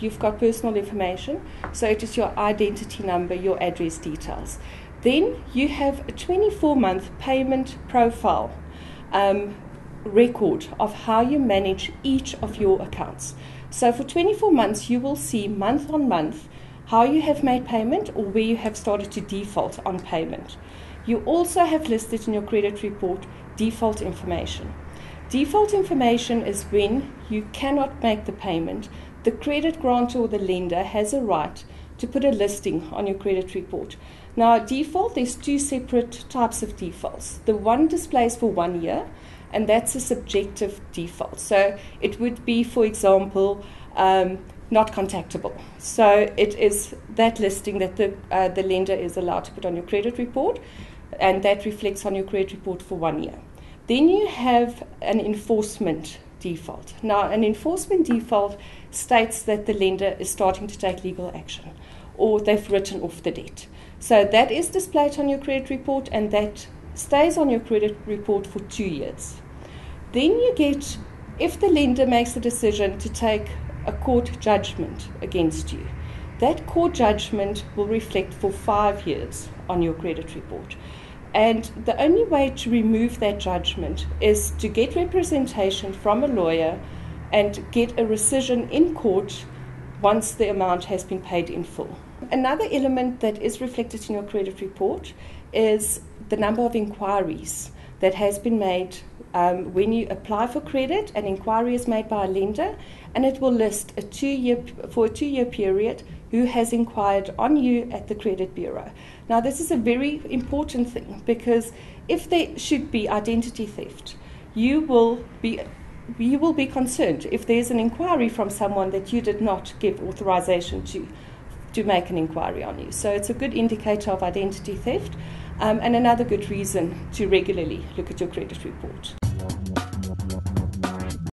you've got personal information, so it is your identity number, your address details. Then you have a 24-month payment profile record of how you manage each of your accounts. So for 24 months, you will see month on month how you have made payment or where you have started to default on payment. You also have listed in your credit report default information. Default information is when you cannot make the payment. The credit grantor or the lender has a right to put a listing on your credit report. Now, default, there's two separate types of defaults. The one displays for 1 year, and that's a subjective default. So it would be, for example, not contactable. So it is that listing that the lender is allowed to put on your credit report, and that reflects on your credit report for 1 year. Then you have an enforcement default. Now, an enforcement default states that the lender is starting to take legal action or they've written off the debt. So that is displayed on your credit report, and that stays on your credit report for 2 years. Then you get, if the lender makes a decision to take a court judgment against you, that court judgment will reflect for 5 years on your credit report. And the only way to remove that judgment is to get representation from a lawyer and get a rescission in court once the amount has been paid in full. Another element that is reflected in your credit report is the number of inquiries that has been made when you apply for credit. An inquiry is made by a lender, and it will list for a 2 year period who has inquired on you at the credit bureau. Now, this is a very important thing, because if there should be identity theft, you will be concerned if there's an inquiry from someone that you did not give authorization to make an inquiry on you. So it's a good indicator of identity theft, and another good reason to regularly look at your credit report.